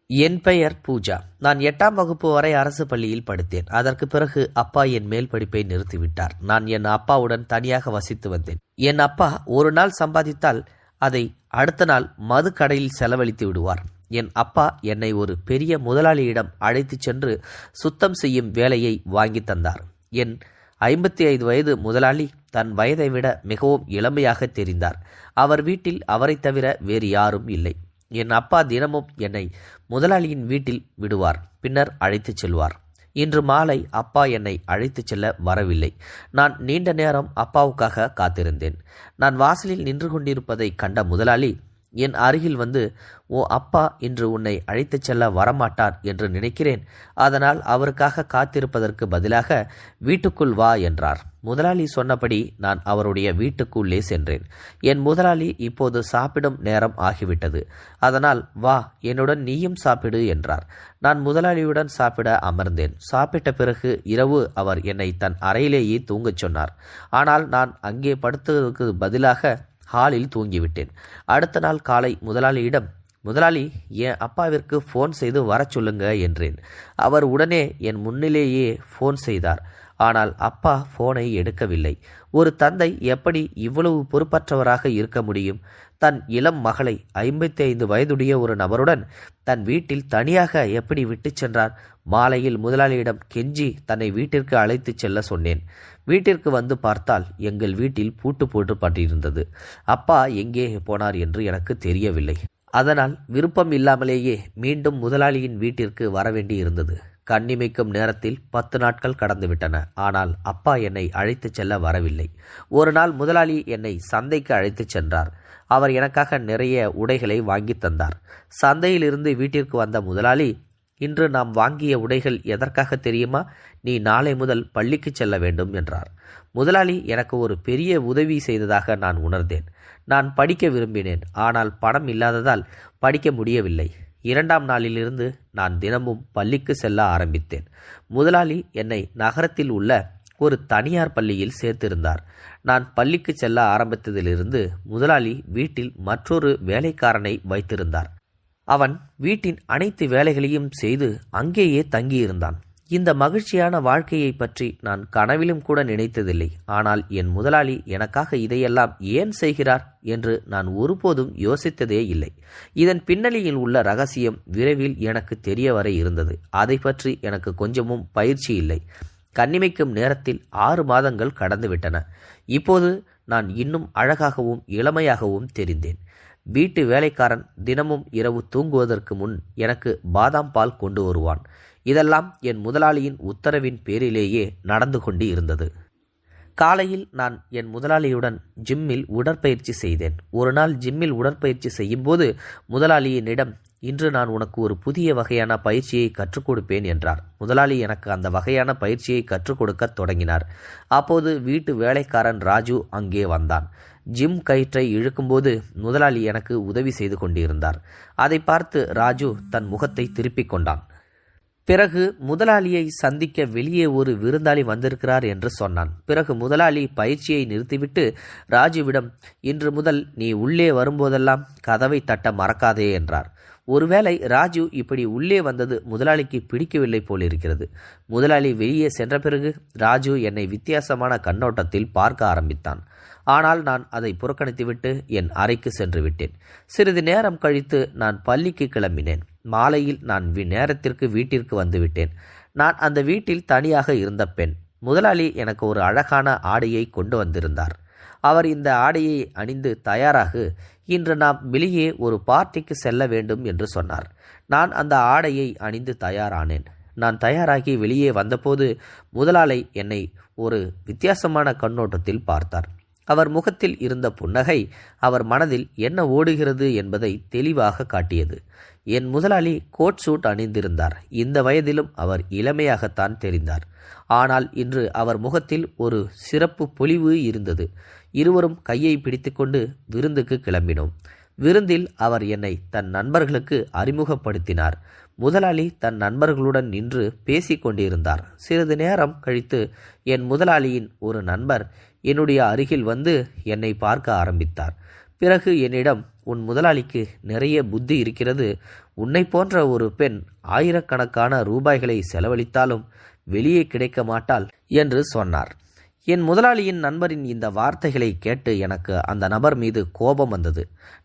என் பெயர் பூஜா. நான் 8ஆம் வகுப்பு வரை அரசு பள்ளியில் படித்தேன். அதற்கு பிறகு அப்பா என் மேல் படிப்பை நிறுத்திவிட்டார். நான் என் அப்பாவுடன் தனியாக வசித்து வந்தேன். என் அப்பா ஒரு நாள் சம்பாதித்தால் அதை அடுத்த நாள் மது கடையில் செலவழித்து விடுவார். என் அப்பா என்னை ஒரு பெரிய முதலாளியிடம் அழைத்துச் சென்று சுத்தம் செய்யும் வேலையை வாங்கி தந்தார். என் 55 வயது முதலாளி தன் வயதை விட மிகவும் இளமையாக தெரிந்தார். அவர் வீட்டில் அவரை தவிர வேறு யாரும் இல்லை. என் அப்பா தினமும் என்னை முதலாளியின் வீட்டில் விடுவார், பின்னர் அழைத்துச் செல்வார். இன்று மாலை அப்பா என்னை அழைத்துச் செல்ல வரவில்லை. நான் நீண்ட நேரம் அப்பாவுக்காக காத்திருந்தேன். நான் வாசலில் நின்று கொண்டிருப்பதை கண்ட முதலாளி என் அருகில் வந்து, "ஓ அப்பா இன்று உன்னை அழைத்துச் செல்ல வரமாட்டார் என்று நினைக்கிறேன். அதனால் அவருக்காக காத்திருப்பதற்கு பதிலாக வீட்டுக்குள் வா" என்றார். முதலாளி சொன்னபடி நான் அவருடைய வீட்டுக்குள்ளே சென்றேன். என் முதலாளி இப்போது சாப்பிடும் நேரம் ஆகிவிட்டது, அதனால் "வா, என்னுடன் நீயும் சாப்பிடு" என்றார். நான் முதலாளியுடன் சாப்பிட அமர்ந்தேன். சாப்பிட்ட பிறகு இரவு அவர் என்னை தன் அறையிலேயே தூங்கச் சொன்னார். ஆனால் நான் அங்கே படுத்ததற்கு பதிலாக ஹாலில் தூங்கிவிட்டேன். அடுத்த நாள் காலை முதலாளியிடம், "முதலாளி, என் அப்பாவிற்கு ஃபோன் செய்து வரச் சொல்லுங்க" என்றேன். அவர் உடனே என் முன்னிலேயே ஃபோன் செய்தார். ஆனால் அப்பா ஃபோனை எடுக்கவில்லை. ஒரு தந்தை எப்படி இவ்வளவு பொறுப்பற்றவராக இருக்க முடியும்? தன் இளம் மகளை 55 வயதுடைய ஒரு நபருடன் தன் வீட்டில் தனியாக எப்படி விட்டுச் சென்றார்? மாலையில் முதலாளியிடம் கெஞ்சி தன்னை வீட்டிற்கு அழைத்துச் செல்ல சொன்னேன். வீட்டிற்கு வந்து பார்த்தால் எங்கள் வீட்டில் பூட்டு போட்டுப்பட்டிருந்தது. அப்பா எங்கே போனார் என்று எனக்கு தெரியவில்லை. அதனால் விருப்பம் இல்லாமலேயே மீண்டும் முதலாளியின் வீட்டிற்கு வரவேண்டி இருந்தது. கண்ணிமைக்கும் நேரத்தில் 10 நாட்கள் கடந்துவிட்டன. ஆனால் அப்பா என்னை அழைத்துச் செல்ல வரவில்லை. ஒரு நாள் முதலாளி என்னை சந்தைக்கு அழைத்துச் சென்றார். அவர் எனக்காக நிறைய உடைகளை வாங்கி தந்தார். சந்தையிலிருந்து வீட்டிற்கு வந்த முதலாளி, "இன்று நாம் வாங்கிய உடைகள் எதற்காக தெரியுமா? நீ நாளை முதல் பள்ளிக்கு செல்ல வேண்டும்" என்றார். முதலாளி எனக்கு ஒரு பெரிய உதவி செய்ததாக நான் உணர்ந்தேன். நான் படிக்க விரும்பினேன். ஆனால் பணம் இல்லாததால் படிக்க முடியவில்லை. 2ஆம் நாளிலிருந்து நான் தினமும் பள்ளிக்கு செல்ல ஆரம்பித்தேன். முதலாளி என்னை நகரத்தில் உள்ள ஒரு தனியார் பள்ளியில் சேர்த்திருந்தார். நான் பள்ளிக்கு செல்ல ஆரம்பித்ததிலிருந்து முதலாளி வீட்டில் மற்றொரு வேலைக்காரனை வைத்திருந்தார். அவன் வீட்டின் அனைத்து வேலைகளையும் செய்து அங்கேயே தங்கியிருந்தான். இந்த மகிழ்ச்சியான வாழ்க்கையை பற்றி நான் கனவிலும் கூட நினைத்ததில்லை. ஆனால் என் முதலாளி எனக்காக இதையெல்லாம் ஏன் செய்கிறார் என்று நான் ஒருபோதும் யோசித்ததே இல்லை. இதன் பின்னணியில் உள்ள ரகசியம் விரைவில் எனக்கு தெரிய வர இருந்தது. அதை பற்றி எனக்கு கொஞ்சமும் பயிற்சி இல்லை. கண்ணிமைக்கும் நேரத்தில் 6 மாதங்கள் கடந்துவிட்டன. இப்போது நான் இன்னும் அழகாகவும் இளமையாகவும் தெரிந்தேன். வீட்டு வேலைக்காரன் தினமும் இரவு தூங்குவதற்கு முன் எனக்கு பாதாம் பால் கொண்டு வருவான். இதெல்லாம் என் முதலாளியின் உத்தரவின் பேரிலேயே நடந்து கொண்டு இருந்தது. காலையில் நான் என் முதலாளியுடன் ஜிம்மில் உடற்பயிற்சி செய்தேன். ஒரு நாள் ஜிம்மில் உடற்பயிற்சி செய்யும்போது முதலாளி என்னிடம், "இன்று நான் உனக்கு ஒரு புதிய வகையான பயிற்சியை கற்றுக் கொடுப்பேன்" என்றார். முதலாளி எனக்கு அந்த வகையான பயிற்சியை கற்றுக் கொடுக்க தொடங்கினார். அப்போது வீட்டு வேலைக்காரன் ராஜு அங்கே வந்தான். ஜிம் கயிற்றை இழுக்கும்போது முதலாளி எனக்கு உதவி செய்து கொண்டிருந்தார். அதை பார்த்து ராஜு தன் முகத்தை திருப்பிக் கொண்டான். பிறகு முதலாளியை சந்திக்க வெளியே ஒரு விருந்தாளி வந்திருக்கிறார் என்று சொன்னான். பிறகு முதலாளி பயிற்சியை நிறுத்திவிட்டு ராஜுவிடம், "இன்று முதல் நீ உள்ளே வரும்போதெல்லாம் கதவை தட்ட மறக்காதே" என்றார். ஒருவேளை ராஜு இப்படி உள்ளே வந்தது முதலாளிக்கு பிடிக்கவில்லை போலிருக்கிறது. முதலாளி வெளியே சென்ற பிறகு ராஜு என்னை வித்தியாசமான கண்ணோட்டத்தில் பார்க்க ஆரம்பித்தான். ஆனால் நான் அதை புறக்கணித்துவிட்டு என் அறைக்கு சென்று விட்டேன். சிறிது நேரம் கழித்து நான் பள்ளிக்கு கிளம்பினேன். மாலையில் நான் நேரத்திற்கு வீட்டிற்கு வந்துவிட்டேன். நான் அந்த வீட்டில் தனியாக இருந்த பெண். முதலாளி எனக்கு ஒரு அழகான ஆடையை கொண்டு வந்திருந்தார். அவர் இந்த ஆடையை அணிந்து தயாராகு, இன்று நாம் வெளியே ஒரு பார்ட்டிக்கு செல்ல வேண்டும் என்று சொன்னார். நான் அந்த ஆடையை அணிந்து தயாரானேன். நான் தயாராகி வெளியே வந்தபோது முதலாளி என்னை ஒரு வித்தியாசமான கண்ணோட்டத்தில் பார்த்தார். அவர் முகத்தில் இருந்த புன்னகை அவர் மனதில் என்ன ஓடுகிறது என்பதை தெளிவாக காட்டியது. என் முதலாளி கோட் சூட் அணிந்திருந்தார். இந்த வயதிலும் அவர் இளமையாகத்தான் தெரிந்தார். ஆனால் இன்று அவர் முகத்தில் ஒரு சிறப்பு பொலிவு இருந்தது. இருவரும் கையை பிடித்துக்கொண்டு விருந்துக்கு கிளம்பினோம். விருந்தில் அவர் என்னை தன் நண்பர்களுக்கு அறிமுகப்படுத்தினார். முதலாளி தன் நண்பர்களுடன் நின்று பேசிக் கொண்டிருந்தார். சிறிது நேரம் கழித்து என் முதலாளியின் ஒரு நண்பர் என்னுடைய அருகில் வந்து என்னை பார்க்க ஆரம்பித்தார். பிறகு என்னிடம், "உன் முதலாளிக்கு நிறைய புத்தி இருக்கிறது. உன்னை போன்ற ஒரு பெண் ஆயிரக்கணக்கான ரூபாய்களை செலவழித்தாலும் வெளியே கிடைக்க மாட்டாள் என்று சொன்னார். என் முதலாளியின் நண்பரின் இந்த வார்த்தைகளை கேட்டு எனக்கு அந்த நபர் மீது கோபம் வந்தது.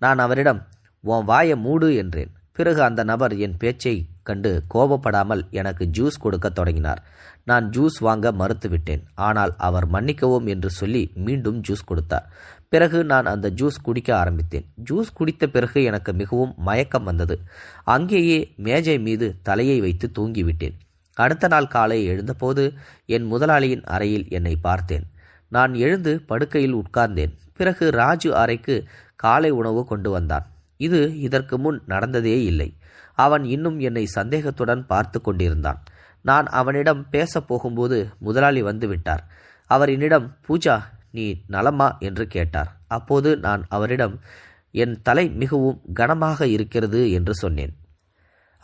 நான் அவரிடம் உன் வாயை மூடு என்றேன். பிறகு அந்த நபர் என் பேச்சை கண்டு கோபப்படாமல் எனக்கு ஜூஸ் கொடுக்க தொடங்கினார். நான் ஜூஸ் வாங்க மறுத்துவிட்டேன். ஆனால் அவர் மன்னிக்கவும் என்று சொல்லி மீண்டும் ஜூஸ் கொடுத்தார். பிறகு நான் அந்த ஜூஸ் குடிக்க ஆரம்பித்தேன். ஜூஸ் குடித்த பிறகு எனக்கு மிகவும் மயக்கம் வந்தது. அங்கேயே மேஜை மீது தலையை வைத்து தூங்கிவிட்டேன். அடுத்த நாள் காலை எழுந்தபோது என் முதலாளியின் அறையில் என்னை பார்த்தேன். நான் எழுந்து படுக்கையில் உட்கார்ந்தேன். பிறகு ராஜு அறைக்கு காலை உணவு கொண்டு வந்தான். இது இதற்கு முன் நடந்ததே இல்லை. அவன் இன்னும் என்னை சந்தேகத்துடன் பார்த்து கொண்டிருந்தான். நான் அவனிடம் பேச போகும்போது முதலாளி வந்து விட்டார். அவர் என்னிடம் பூஜா நீ நலமா என்று கேட்டார். அப்போது நான் அவரிடம் என் தலை மிகவும் கனமாக இருக்கிறது என்று சொன்னேன்.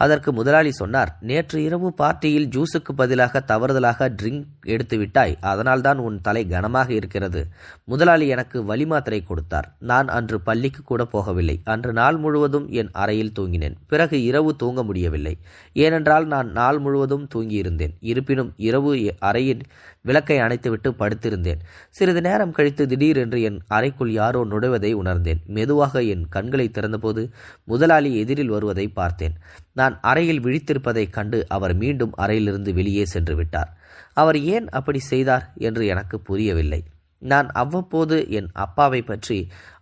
அதற்கு முதலாளி சொன்னார், நேற்று இரவு பார்ட்டியில் ஜூஸுக்கு பதிலாக தவறுதலாக ட்ரிங்க் எடுத்து விட்டாய், அதனால்தான் உன் தலை கனமாக இருக்கிறது. முதலாளி எனக்கு வலி மாத்திரை கொடுத்தார். நான் அன்று பள்ளிக்கு கூட போகவில்லை. அன்று நாள் முழுவதும் என் அறையில் தூங்கினேன். பிறகு இரவு தூங்க முடியவில்லை. ஏனென்றால் நான் நாள் முழுவதும் தூங்கியிருந்தேன். இருப்பினும் இரவு அறையில் விளக்கை அணைத்துவிட்டு படுத்திருந்தேன். சிறிது நேரம் கழித்து திடீரென்று என் அறைக்குள் யாரோ நுழைவதை உணர்ந்தேன். மெதுவாக என் கண்களை திறந்தபோது முதலாளி எதிரில் வருவதை பார்த்தேன். நான் அறையில் விழித்திருப்பதைக் கண்டு அவர் மீண்டும் அறையிலிருந்து வெளியே சென்று விட்டார். அவர் ஏன் அப்படி செய்தார் என்று எனக்கு புரியவில்லை. நான் அவ்வப்போது என் அப்பாவை பற்றி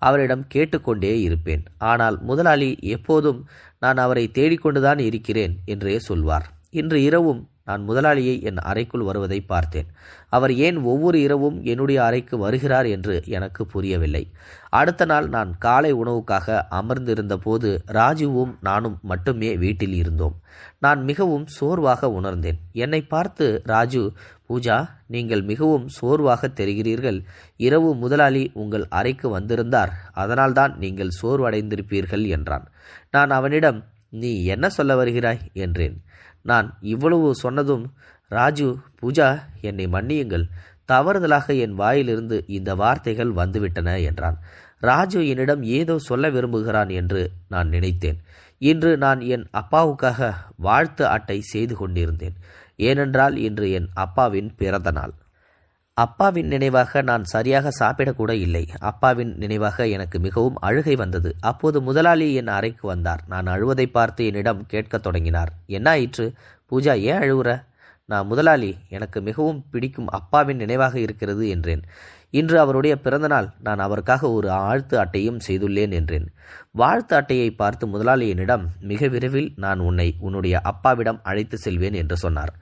அவரிடம் கேட்டுக்கொண்டே இருப்பேன். ஆனால் முதலாளி எப்போதும் நான் அவரை தேடிக்கொண்டுதான் இருக்கிறேன் என்றே சொல்வார். இன்று இரவும் நான் முதலாளியை என் அறைக்குள் வருவதை பார்த்தேன். அவர் ஏன் ஒவ்வொரு இரவும் என்னுடைய அறைக்கு வருகிறார் என்று எனக்கு புரியவில்லை. அடுத்த நாள் நான் காலை உணவுக்காக அமர்ந்திருந்த போது ராஜுவும் நானும் மட்டுமே வீட்டில் இருந்தோம். நான் மிகவும் சோர்வாக உணர்ந்தேன். என்னை பார்த்து ராஜு, பூஜா நீங்கள் மிகவும் சோர்வாக தெரிகிறீர்கள். இரவு முதலாளி உங்கள் அறைக்கு வந்திருந்தார், அதனால்தான் நீங்கள் சோர்வடைந்திருப்பீர்கள் என்றான். நான் அவனிடம் நீ என்ன சொல்ல வருகிறாய் என்றேன். நான் இவ்வளவு சொன்னதும் ராஜு, பூஜா என்னை மன்னியுங்கள், தவறுதலாக என் வாயிலிருந்து இந்த வார்த்தைகள் வந்துவிட்டன என்றான். ராஜு என்னிடம் ஏதோ சொல்ல விரும்புகிறான் என்று நான் நினைத்தேன். இன்று நான் என் அப்பாவுக்காக வாழ்த்து அட்டை செய்து கொண்டிருந்தேன். ஏனென்றால் இன்று என் அப்பாவின் பிறந்த நாள். அப்பாவின் நினைவாக நான் சரியாக சாப்பிடக்கூட இல்லை. அப்பாவின் நினைவாக எனக்கு மிகவும் அழுகை வந்தது. அப்போது முதலாளி என் அறைக்கு வந்தார். நான் அழுவதை பார்த்து என்னிடம் கேட்கத் தொடங்கினார். என்ன ஆயிற்று பூஜா, ஏன் அழுவுற? நான் முதலாளி, எனக்கு மிகவும் பிடிக்கும் அப்பாவின் நினைவாக இருக்கிறது என்றேன். இன்று அவருடைய பிறந்தநாள், நான் அவருக்காக ஒரு வாழ்த்து அட்டையும் செய்துள்ளேன் என்றேன். வாழ்த்து அட்டையை பார்த்து முதலாளி என்னிடம் மிக விரைவில் நான் உன்னை உன்னுடைய அப்பாவிடம் அழைத்து செல்வேன் என்று சொன்னார்.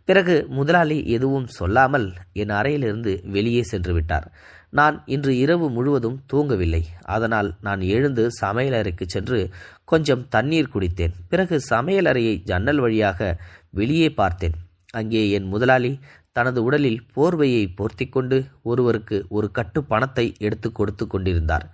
பிறகு முதலாளி எதுவும் சொல்லாமல் என் அறையிலிருந்து வெளியே சென்று விட்டார். நான் இன்று இரவு முழுவதும் தூங்கவில்லை. அதனால் நான் எழுந்து சமையலறைக்கு சென்று கொஞ்சம் தண்ணீர் குடித்தேன். பிறகு சமையலறையை ஜன்னல் வழியாக வெளியே பார்த்தேன். அங்கே என் முதலாளி தனது உடலில் போர்வையை போர்த்தி கொண்டு ஒருவருக்கு ஒரு கட்டு பணத்தை எடுத்து கொடுத்து கொண்டிருந்தார்.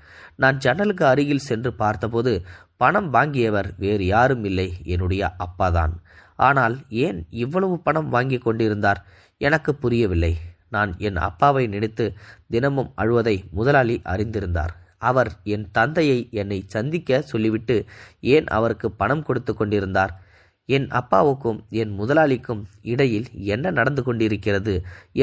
நான் ஜன்னலுக்கு அருகில் சென்று பார்த்தபோது பணம் வாங்கியவர் வேறு யாரும் இல்லை, என்னுடைய அப்பாதான். ஆனால் ஏன் இவ்வளவு பணம் வாங்கி கொண்டிருந்தார் எனக்கு புரியவில்லை. நான் என் அப்பாவை நினைத்து தினமும் அழுவதை முதலாளி அறிந்திருந்தார். அவர் என் தந்தையை என்னை சந்திக்க சொல்லிவிட்டு ஏன் அவருக்கு பணம் கொடுத்து கொண்டிருந்தார்? என் அப்பாவுக்கும் என் முதலாளிக்கும் இடையில் என்ன நடந்து கொண்டிருக்கிறது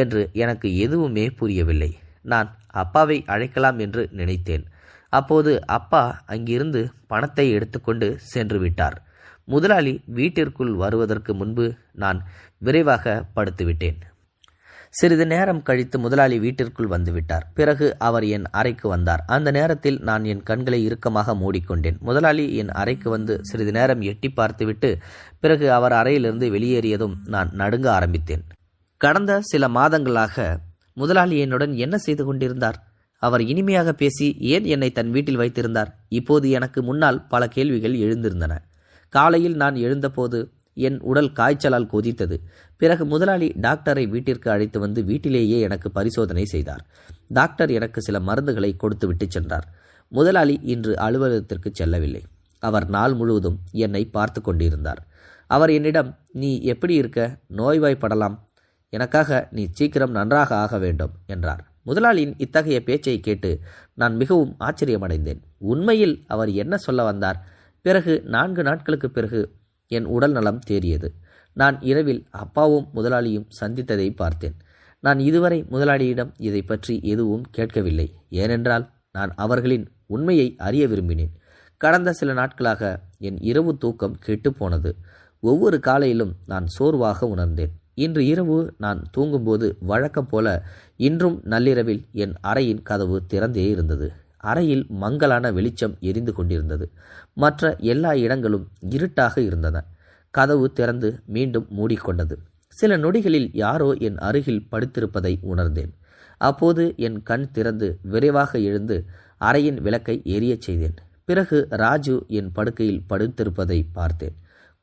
என்று எனக்கு எதுவுமே புரியவில்லை. நான் அப்பாவை அழைக்கலாம் என்று நினைத்தேன். அப்போது அப்பா அங்கிருந்து பணத்தை எடுத்துக்கொண்டு சென்று விட்டார். முதலாளி வீட்டிற்குள் வருவதற்கு முன்பு நான் விரைவாக படுத்துவிட்டேன். சிறிது நேரம் கழித்து முதலாளி வீட்டிற்குள் வந்துவிட்டார். பிறகு அவர் என் அறைக்கு வந்தார். அந்த நேரத்தில் நான் என் கண்களை இறுக்கமாக மூடிக்கொண்டேன். முதலாளி என் அறைக்கு வந்து சிறிது நேரம் எட்டி பார்த்துவிட்டு பிறகு அவர் அறையிலிருந்து வெளியேறியதும் நான் நடுங்க ஆரம்பித்தேன். கடந்த சில மாதங்களாக முதலாளி என்னுடன் என்ன செய்து கொண்டிருந்தார்? அவர் இனிமையாக பேசி ஏன் என்னை தன் வீட்டில் வைத்திருந்தார்? இப்போது எனக்கு முன்னால் பல கேள்விகள் எழுந்திருந்தன. காலையில் நான் எழுந்தபோது என் உடல் காய்ச்சலால் கொதித்தது. பிறகு முதலாளி டாக்டரை வீட்டிற்கு அழைத்து வந்து வீட்டிலேயே எனக்கு பரிசோதனை செய்தார். டாக்டர் எனக்கு சில மருந்துகளை கொடுத்துவிட்டு சென்றார். முதலாளி இன்று அலுவலகத்திற்கு செல்லவில்லை. அவர் நாள் முழுவதும் என்னை பார்த்து கொண்டிருந்தார். அவர் என்னிடம், நீ எப்படி இருக்க? நோய்வாய்ப்படலாம். எனக்காக நீ சீக்கிரம் நன்றாக ஆக வேண்டும் என்றார். முதலாளியின் இத்தகைய பேச்சை கேட்டு நான் மிகவும் ஆச்சரியமடைந்தேன். உண்மையில் அவர் என்ன சொல்ல வந்தார்? பிறகு 4 நாட்களுக்கு பிறகு என் உடல் நலம் தேறியது. நான் இரவில் அப்பாவும் முதலாளியும் சந்தித்ததை பார்த்தேன். நான் இதுவரை முதலாளியிடம் இதை பற்றி எதுவும் கேட்கவில்லை. ஏனென்றால் நான் அவர்களின் உண்மையை அறிய விரும்பினேன். கடந்த சில நாட்களாக என் இரவு தூக்கம் கெட்டுப்போனது. ஒவ்வொரு காலையிலும் நான் சோர்வாக உணர்ந்தேன். இன்று இரவு நான் தூங்கும்போது வழக்கம் போல இன்றும் நள்ளிரவில் என் அறையின் கதவு திறந்தே இருந்தது. அறையில் மங்கலான வெளிச்சம் எரிந்து கொண்டிருந்தது. மற்ற எல்லா இடங்களும் இருட்டாக இருந்தன. கதவு திறந்து மீண்டும் மூடிக்கொண்டது. சில நொடிகளில் யாரோ என் அருகில் படுத்திருப்பதை உணர்ந்தேன். அப்போது என் கண் திறந்து விரைவாக எழுந்து அறையின் விளக்கை எரியச் செய்தேன். பிறகு ராஜு என் படுக்கையில் படுத்திருப்பதை பார்த்தேன்.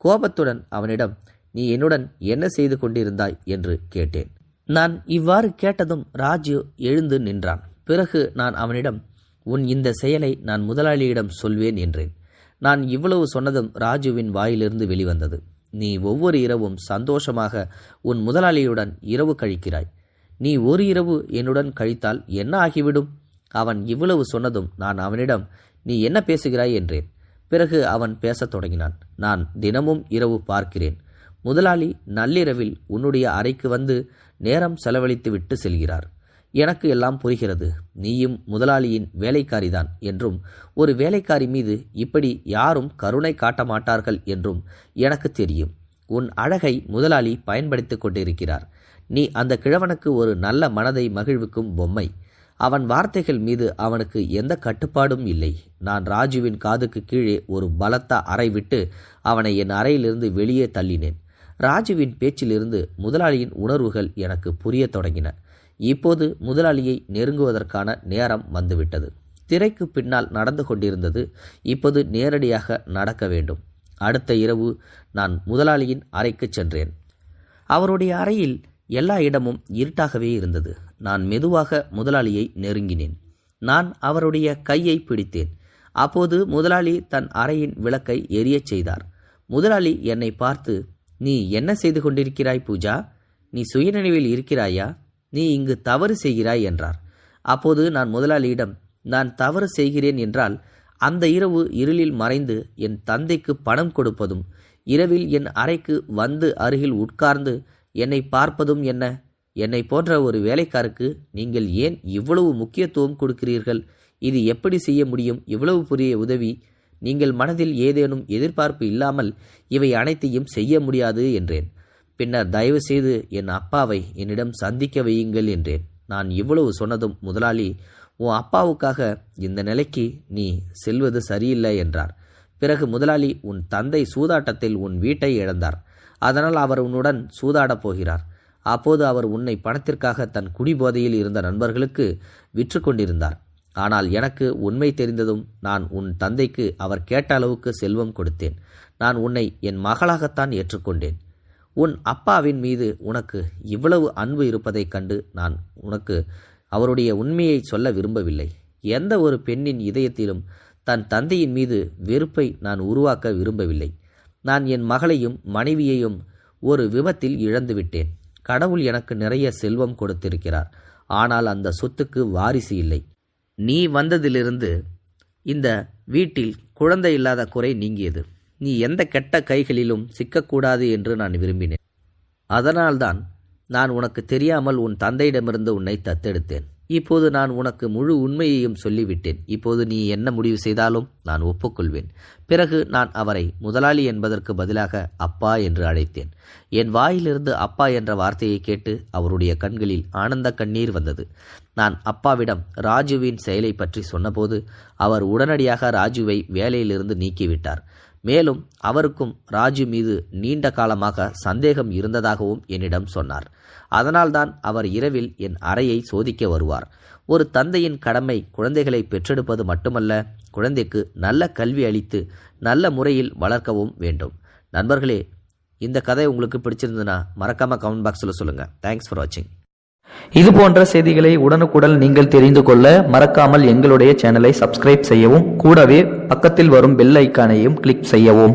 கோபத்துடன் அவனிடம், நீ என்னுடன் என்ன செய்து கொண்டிருந்தாய் என்று கேட்டேன். நான் இவ்வாறு கேட்டதும் ராஜு எழுந்து நின்றான். பிறகு நான் அவனிடம், உன் இந்த செயலை நான் முதலாளியிடம் சொல்வேன் என்றேன். நான் இவ்வளவு சொன்னதும் ராஜுவின் வாயிலிருந்து வெளிவந்தது, நீ ஒவ்வொரு இரவும் சந்தோஷமாக உன் முதலாளியுடன் இரவு கழிக்கிறாய். நீ ஒரு இரவு என்னுடன் கழித்தால் என்ன ஆகிவிடும்? அவன் இவ்வளவு சொன்னதும் நான் அவனிடம், நீ என்ன பேசுகிறாய் என்றேன். பிறகு அவன் பேசத் தொடங்கினான். நான் தினமும் இரவு பார்க்கிறேன். முதலாளி நள்ளிரவில் உன்னுடைய அறைக்கு வந்து நேரம் செலவழித்து விட்டு செல்கிறார். எனக்கு எல்லாம் புரிகிறது. நீயும் முதலாளியின் வேலைக்காரிதான் என்றும் ஒரு வேலைக்காரி மீது இப்படி யாரும் கருணை காட்ட மாட்டார்கள் என்றும் எனக்கு தெரியும். உன் அழகை முதலாளி பயன்படுத்திக் கொண்டிருக்கிறார். நீ அந்த கிழவனுக்கு ஒரு நல்ல மனதை மகிழ்விக்கும் பொம்மை. அவன் வார்த்தைகள் மீது அவனுக்கு எந்த கட்டுப்பாடும் இல்லை. நான் ராஜுவின் காதுக்கு கீழே ஒரு பலத்த அறை விட்டு அவனை என் அறையிலிருந்து வெளியே தள்ளினேன். ராஜுவின் பேச்சிலிருந்து முதலாளியின் உணர்வுகள் எனக்கு புரிய தொடங்கின. இப்போது முதலாளியை நெருங்குவதற்கான நேரம் வந்துவிட்டது. திரைக்கு பின்னால் நடந்து கொண்டிருந்தது இப்போது நேரடியாக நடக்க வேண்டும். அடுத்த இரவு நான் முதலாளியின் அறைக்கு சென்றேன். அவருடைய அறையில் எல்லா இடமும் இருட்டாகவே இருந்தது. நான் மெதுவாக முதலாளியை நெருங்கினேன். நான் அவருடைய கையை பிடித்தேன். அப்போது முதலாளி தன் அறையின் விளக்கை எரியச் செய்தார். முதலாளி என்னை பார்த்து, நீ என்ன செய்து கொண்டிருக்கிறாய் பூஜா? நீ சுயநினைவில் இருக்கிறாயா? நீ இங்கு தவறு செய்கிறாய் என்றார். அப்போது நான் முதலாளியிடம், நான் தவறு செய்கிறேன் என்றால் அந்த இரவு இருளில் மறைந்து என் தந்தைக்கு பணம் கொடுப்பதும் இரவில் என் அறைக்கு வந்து அருகில் உட்கார்ந்து என்னை பார்ப்பதும் என்ன? என்னை போன்ற ஒரு வேலைக்காருக்கு நீங்கள் ஏன் இவ்வளவு முக்கியத்துவம் கொடுக்கிறீர்கள்? இது எப்படி செய்ய முடியும்? இவ்வளவு பெரிய உதவி நீங்கள் மனதில் ஏதேனும் எதிர்பார்ப்பு இல்லாமல் இவை அனைத்தையும் செய்ய முடியாது என்றேன். பின்னர் தயவு செய்து என் அப்பாவை என்னிடம் சந்திக்க வையுங்கள் என்றேன். நான் இவ்வளவு சொன்னதும் முதலாளி, உன் அப்பாவுக்காக இந்த நிலைக்கு நீ செல்வது சரியில்லை என்றார். பிறகு முதலாளி, உன் தந்தை சூதாட்டத்தில் உன் வீட்டை இழந்தார். அதனால் அவர் உன்னுடன் சூதாடப் போகிறார். அப்போது அவர் உன்னை பணத்திற்காக தன் குடிபோதையில் இருந்த நண்பர்களுக்கு விற்று கொண்டிருந்தார். ஆனால் எனக்கு உண்மை தெரிந்ததும் நான் உன் தந்தைக்கு அவர் கேட்ட அளவுக்கு செல்வம் கொடுத்தேன். நான் உன்னை என் மகளாகத்தான் ஏற்றுக்கொண்டேன். உன் அப்பாவின் மீது உனக்கு இவ்வளவு அன்பு இருப்பதைக் கண்டு நான் உனக்கு அவருடைய உண்மையை சொல்ல விரும்பவில்லை. எந்த ஒரு பெண்ணின் இதயத்திலும் தன் தந்தையின் மீது வெறுப்பை நான் உருவாக்க விரும்பவில்லை. நான் என் மகளையும் மனைவியையும் ஒரு விபத்தில் இழந்துவிட்டேன். கடவுள் எனக்கு நிறைய செல்வம் கொடுத்திருக்கிறார். ஆனால் அந்த சொத்துக்கு வாரிசு இல்லை. நீ வந்ததிலிருந்து இந்த வீட்டில் குழந்தை இல்லாத குறை நீங்கியது. நீ எந்த கெட்ட கைகளிலும் சிக்கக்கூடாது என்று நான் விரும்பினேன். அதனால்தான் நான் உனக்கு தெரியாமல் உன் தந்தையிடமிருந்து உன்னை தத்தெடுத்தேன். இப்போது நான் உனக்கு முழு உண்மையையும் சொல்லிவிட்டேன். இப்போது நீ என்ன முடிவு செய்தாலும் நான் ஒப்புக்கொள்வேன். பிறகு நான் அவரை முதலாளி என்பதற்கு பதிலாக அப்பா என்று அழைத்தேன். என் வாயிலிருந்து அப்பா என்ற வார்த்தையை கேட்டு அவருடைய கண்களில் ஆனந்த கண்ணீர் வந்தது. நான் அப்பாவிடம் ராஜுவின் செயலை பற்றி சொன்னபோது அவர் உடனடியாக ராஜுவை வேலையிலிருந்து நீக்கிவிட்டார். மேலும் அவருக்கும் ராஜு மீது நீண்ட காலமாக சந்தேகம் இருந்ததாகவும் என்னிடம் சொன்னார். அதனால்தான் அவர் இரவில் என் அறையை சோதிக்க வருவார். ஒரு தந்தையின் கடமை குழந்தைகளை பெற்றெடுப்பது மட்டுமல்ல, குழந்தைக்கு நல்ல கல்வி அளித்து நல்ல முறையில் வளர்க்கவும் வேண்டும். நண்பர்களே, இந்த கதை உங்களுக்கு பிடிச்சிருந்ததுன்னா மறக்காம கமெண்ட் பாக்ஸில் சொல்லுங்கள். தேங்க்ஸ் ஃபார் வாட்சிங். இது போன்ற செய்திகளை உடனுக்குடன் நீங்கள் தெரிந்து கொள்ள மறக்காமல் எங்களுடைய சேனலை சப்ஸ்கிரைப் செய்யவும், கூடவே பக்கத்தில் வரும் பெல் ஐக்கானையும் கிளிக் செய்யவும்.